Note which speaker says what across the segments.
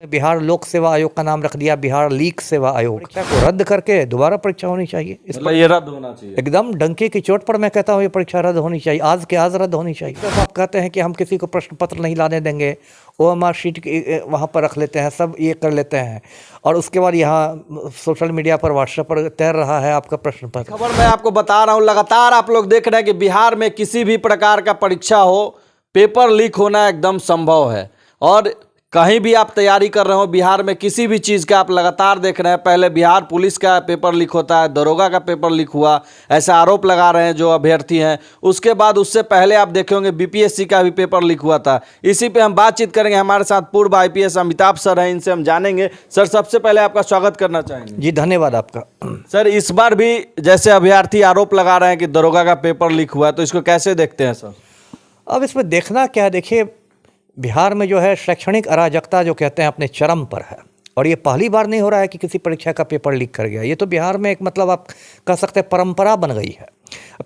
Speaker 1: बिहार लोक सेवा आयोग का नाम रख दिया बिहार लीक सेवा आयोग। परीक्षा को रद्द करके दोबारा परीक्षा होनी चाहिए। इस पर
Speaker 2: ये रद्द होना चाहिए।
Speaker 1: एकदम डंके की चोट पर मैं कहता हूँ ये परीक्षा रद्द होनी चाहिए, आज के आज रद्द होनी चाहिए। जब आप कहते हैं कि हम किसी को प्रश्न पत्र नहीं लाने देंगे, OMR शीट वहाँ पर रख लेते हैं, सब ये कर लेते हैं, और उसके बाद यहाँ सोशल मीडिया पर व्हाट्सएप पर तैर रहा है आपका प्रश्न पत्र।
Speaker 2: खबर मैं आपको बता रहा हूँ, लगातार आप लोग देख रहे हैं कि बिहार में किसी भी प्रकार का परीक्षा हो, पेपर लीक होना एकदम संभव है। और कहीं भी आप तैयारी कर रहे हो, बिहार में किसी भी चीज़ का आप लगातार देख रहे हैं। पहले बिहार पुलिस का पेपर लीक होता है, दरोगा का पेपर लीक हुआ, ऐसा आरोप लगा रहे हैं जो अभ्यर्थी हैं। उसके बाद उससे पहले आप देखे होंगे BPSC का भी पेपर लीक हुआ था। इसी पे हम बातचीत करेंगे। हमारे साथ पूर्व IPS अमिताभ सर हैं, इनसे हम जानेंगे। सर, सबसे पहले आपका स्वागत करना चाहेंगे।
Speaker 1: जी धन्यवाद आपका।
Speaker 2: सर, इस बार भी जैसे अभ्यर्थी आरोप लगा रहे हैं कि दरोगा का पेपर लीक हुआ, तो इसको कैसे देखते हैं सर?
Speaker 1: अब इसमें देखना क्या है, देखिए बिहार में जो है शैक्षणिक अराजकता जो कहते हैं अपने चरम पर है, और ये पहली बार नहीं हो रहा है कि किसी परीक्षा का पेपर लीक कर गया। ये तो बिहार में एक मतलब आप कह सकते हैं परंपरा बन गई है।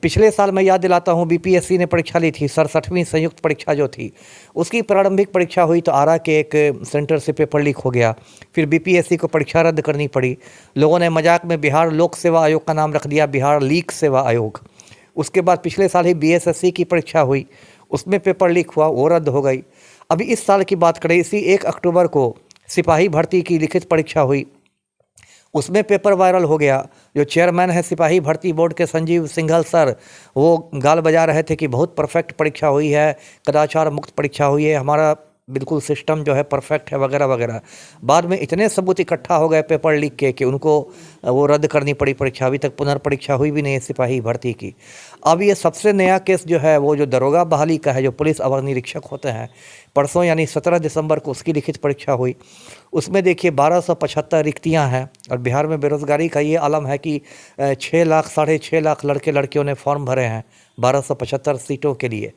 Speaker 1: पिछले साल मैं याद दिलाता हूँ, BPSC ने परीक्षा ली थी, 67वीं संयुक्त परीक्षा जो थी, उसकी प्रारंभिक परीक्षा हुई तो आरा के एक सेंटर से पेपर लीक हो गया। फिर BPSC को परीक्षा रद्द करनी पड़ी। लोगों ने मजाक में बिहार लोक सेवा आयोग का नाम रख दिया बिहार लीक सेवा आयोग। उसके बाद पिछले साल ही BSSC की परीक्षा हुई, उसमें पेपर लीक हुआ, वो रद्द हो गई। अभी इस साल की बात करें, इसी 1 अक्टूबर को सिपाही भर्ती की लिखित परीक्षा हुई, उसमें पेपर वायरल हो गया। जो चेयरमैन है सिपाही भर्ती बोर्ड के संजीव सिंघल सर, वो गाल बजा रहे थे कि बहुत परफेक्ट परीक्षा हुई है, कदाचार मुक्त परीक्षा हुई है, हमारा बिल्कुल सिस्टम जो है परफेक्ट है वगैरह वगैरह। बाद में इतने सबूत इकट्ठा हो गए पेपर लीक के कि उनको वो रद्द करनी पड़ी परीक्षा। अभी तक पुनर्परीक्षा हुई भी नहीं है सिपाही भर्ती की। अब ये सबसे नया केस जो है वो जो दरोगा बहाली का है, जो पुलिस अवर निरीक्षक होते हैं, परसों यानी 17 दिसंबर को उसकी लिखित परीक्षा हुई। उसमें देखिए 1275 रिक्तियाँ हैं, और बिहार में बेरोज़गारी का ये आलम है कि 6 लाख साढ़े 6 लाख लड़के लड़कियों ने फॉर्म भरे हैं 1275 सीटों के लिए।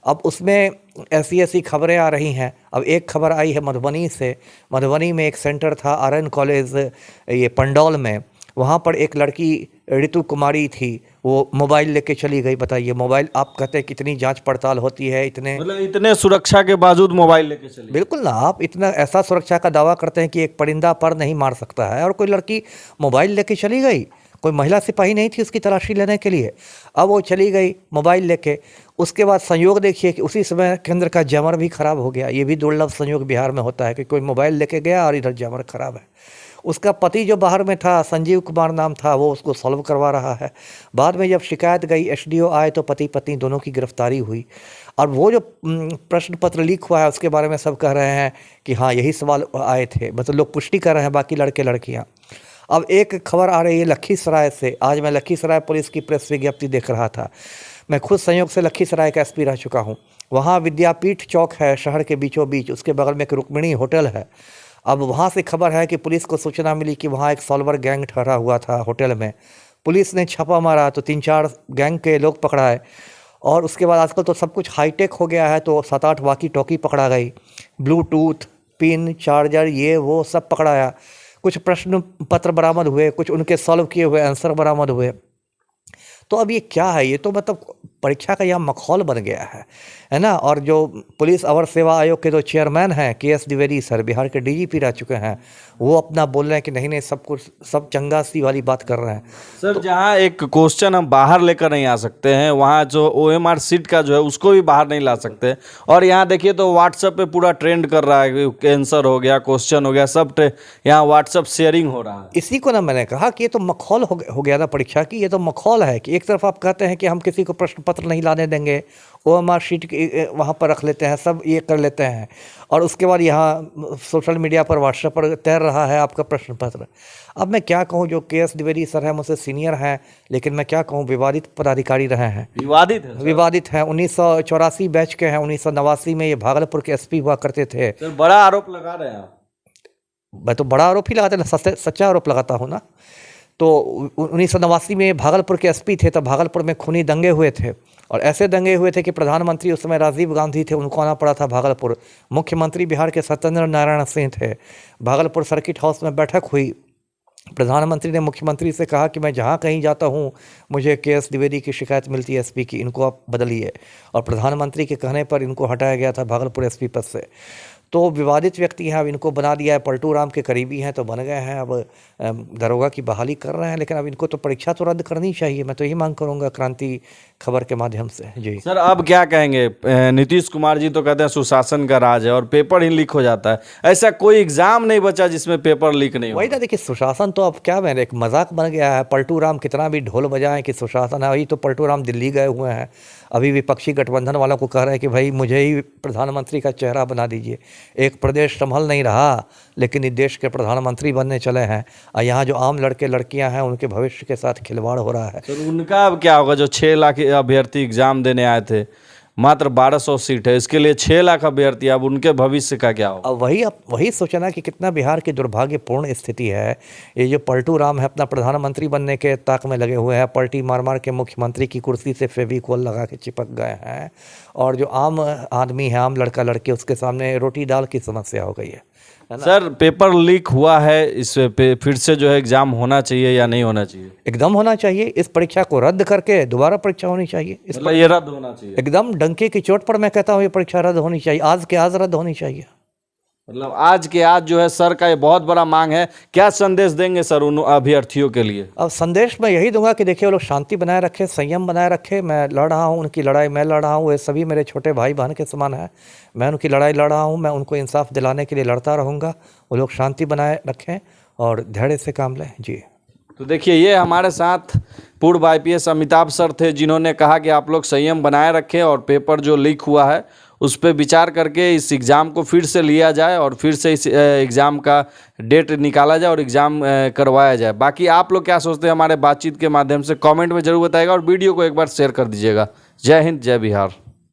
Speaker 1: अब उसमें ऐसी खबरें आ रही हैं। अब एक खबर आई है मधुबनी से। मधुबनी में एक सेंटर था RN कॉलेज, ये पंडौल में, वहाँ पर एक लड़की ऋतु कुमारी थी, वो मोबाइल लेके चली गई। बताइए, मोबाइल आप कहते हैं कितनी जांच पड़ताल होती है,
Speaker 2: इतने सुरक्षा के बावजूद मोबाइल लेके चली?
Speaker 1: बिल्कुल ना, आप इतना ऐसा सुरक्षा का दावा करते हैं कि एक परिंदा पर नहीं मार सकता है, और कोई लड़की मोबाइल लेके चली गई। कोई महिला सिपाही नहीं थी उसकी तलाशी लेने के लिए, अब वो चली गई मोबाइल लेके। उसके बाद संयोग देखिए कि उसी समय केंद्र का जैमर भी ख़राब हो गया। ये भी दुर्लभ संयोग बिहार में होता है कि कोई मोबाइल लेके गया और इधर जैमर ख़राब है। उसका पति जो बाहर में था, संजीव कुमार नाम था, वो उसको सॉल्व करवा रहा है। बाद में जब शिकायत गई, SDO आए तो पति पत्नी दोनों की गिरफ्तारी हुई। और वो जो प्रश्न पत्र लीक हुआ है उसके बारे में सब कह रहे हैं कि हाँ यही सवाल आए थे, मतलब लोग पुष्टि कर रहे हैं, बाकी लड़के लड़कियाँ। अब एक खबर आ रही है लखीसराय से। आज मैं लखीसराय पुलिस की प्रेस विज्ञप्ति देख रहा था। मैं खुद संयोग से लखीसराय का SP रह चुका हूँ। वहाँ विद्यापीठ चौक है शहर के बीचों बीच, उसके बगल में एक रुक्मिणी होटल है। अब वहाँ से खबर है कि पुलिस को सूचना मिली कि वहाँ एक सॉल्वर गैंग ठहरा हुआ था होटल में। पुलिस ने छापा मारा तो 3-4 गैंग के लोग पकड़ाए, और उसके बाद आजकल तो सब कुछ हाईटेक हो गया है, तो 7-8 वाकी टॉकी पकड़ा गई, ब्लूटूथ, पिन, चार्जर, ये वो सब पकड़ाया। कुछ प्रश्न पत्र बरामद हुए, कुछ उनके सॉल्व किए हुए आंसर बरामद हुए। तो अब ये क्या है, ये तो मतलब परीक्षा का यह मखौल बन गया है ना। और जो पुलिस अवर सेवा आयोग के जो चेयरमैन हैं KS द्विवेदी सर, बिहार के DGP रह चुके हैं, वो अपना बोल रहे हैं कि नहीं सब कुछ सब चंगासी वाली बात कर रहे हैं।
Speaker 2: सर, जहाँ एक क्वेश्चन हम बाहर लेकर नहीं आ सकते हैं, वहाँ जो OMR शीट का जो है उसको भी बाहर नहीं ला सकते। और यहाँ देखिए तो व्हाट्सएप पे पूरा ट्रेंड कर रहा है कि आंसर हो गया, क्वेश्चन हो गया, सब यहाँ व्हाट्सएप शेयरिंग हो रहा है।
Speaker 1: इसी को ना मैंने कहा कि ये तो मखौल हो गया ना परीक्षा की। ये तो मखौल है कि एक तरफ आप कहते हैं कि हम किसी को प्रश्न पत्र नहीं लाने देंगे, OMR शीट वहाँ पर रख लेते हैं, सब ये कर लेते हैं, और उसके बाद यहाँ सोशल मीडिया पर व्हाट्सएप पर तैर रहा है आपका प्रश्न पत्र। अब मैं क्या कहूँ, जो KS द्विवेदी सर है मुझसे सीनियर हैं, लेकिन मैं क्या कहूँ, विवादित पदाधिकारी रहे हैं। विवादित हैं, 1984 बैच के हैं। 1989 में ये भागलपुर के SP हुआ करते थे।
Speaker 2: सर, बड़ा आरोप लगा रहे हैं आप?
Speaker 1: मैं तो बड़ा आरोप ही लगाते ना, सच्चा आरोप लगाता हूँ ना। तो 1989 में भागलपुर के SP थे, तो भागलपुर में खूनी दंगे हुए थे, और ऐसे दंगे हुए थे कि प्रधानमंत्री उस समय राजीव गांधी थे, उनको आना पड़ा था भागलपुर। मुख्यमंत्री बिहार के सत्येंद्र नारायण सिंह थे। भागलपुर सर्किट हाउस में बैठक हुई। प्रधानमंत्री ने मुख्यमंत्री से कहा कि मैं जहाँ कहीं जाता हूँ मुझे KS द्विवेदी की शिकायत मिलती है SP की, इनको आप बदलिए। और प्रधानमंत्री के कहने पर इनको हटाया गया था भागलपुर SP पद से। तो विवादित व्यक्ति हैं, अब इनको बना दिया है, पलटू राम के करीबी हैं तो बन गए हैं, अब दरोगा की बहाली कर रहे हैं, लेकिन अब इनको तो परीक्षा तो रद्द करनी चाहिए। मैं तो यही मांग करूंगा क्रांति खबर के माध्यम से। जी
Speaker 2: सर, अब क्या कहेंगे? नीतीश कुमार जी तो कहते हैं सुशासन का राज है और पेपर ही लीक हो जाता है। ऐसा कोई एग्जाम नहीं बचा जिसमें पेपर लीक नहीं
Speaker 1: वही
Speaker 2: हो।
Speaker 1: ना, देखिए सुशासन तो अब क्या मैंने एक मजाक बन गया है। पलटू राम कितना भी ढोल बजाएं कि सुशासन है, वही तो पलटू राम दिल्ली गए हुए हैं, अभी विपक्षी गठबंधन वालों को कह रहे हैं कि भाई मुझे ही प्रधानमंत्री का चेहरा बना दीजिए। एक प्रदेश संभल नहीं रहा, लेकिन इस देश के प्रधानमंत्री बनने चले हैं, और यहाँ जो आम लड़के लड़कियाँ हैं उनके भविष्य के साथ खिलवाड़ हो रहा है।
Speaker 2: सर, उनका अब क्या होगा? जो 6 लाख अभ्यर्थी एग्जाम देने आए थे, मात्र 1200 सीट है, इसके लिए 6 लाख अभ्यर्थी, अब उनके भविष्य का क्या होगा?
Speaker 1: अब वही सोचना कि कितना बिहार की दुर्भाग्यपूर्ण स्थिति है। ये जो पलटू राम है अपना प्रधानमंत्री बनने के ताक में लगे हुए हैं, पलटी मार मार के मुख्यमंत्री की कुर्सी से फेविकोल लगा के चिपक गए हैं, और जो आम आदमी है, आम लड़का लड़के, उसके सामने रोटी दाल की समस्या हो गई है ना?
Speaker 2: सर, पेपर लीक हुआ है, इस पे फिर से जो है एग्जाम होना चाहिए या नहीं होना चाहिए?
Speaker 1: एकदम होना चाहिए। इस परीक्षा को रद्द करके दोबारा परीक्षा होनी चाहिए। इस
Speaker 2: मतलब ये रद्द होना चाहिए?
Speaker 1: एकदम डंके की चोट पर मैं कहता हूँ ये परीक्षा रद्द होनी चाहिए, आज के आज रद्द होनी चाहिए।
Speaker 2: मतलब आज के आज जो है सर का ये बहुत बड़ा मांग है। क्या संदेश देंगे सर उन अभ्यर्थियों के लिए?
Speaker 1: अब संदेश मैं यही दूंगा कि देखिए वो लोग शांति बनाए रखे, संयम बनाए रखे। मैं लड़ रहा हूँ, उनकी लड़ाई मैं लड़ रहा हूँ, ये सभी मेरे छोटे भाई बहन के समान है। मैं उनकी लड़ाई लड़ रहा हूँ, मैं उनको इंसाफ दिलाने के लिए लड़ता रहूँगा। वो लोग शांति बनाए रखें और धैर्य से काम लें। जी
Speaker 2: तो देखिए, ये हमारे साथ पूर्व IPS अमिताभ सर थे, जिन्होंने कहा कि आप लोग संयम बनाए रखें और पेपर जो लीक हुआ है उस पर विचार करके इस एग्ज़ाम को फिर से लिया जाए और फिर से इस एग्ज़ाम का डेट निकाला जाए और एग्ज़ाम करवाया जाए। बाकी आप लोग क्या सोचते हैं, हमारे बातचीत के माध्यम से कमेंट में ज़रूर बताइएगा और वीडियो को एक बार शेयर कर दीजिएगा। जय हिंद, जय बिहार।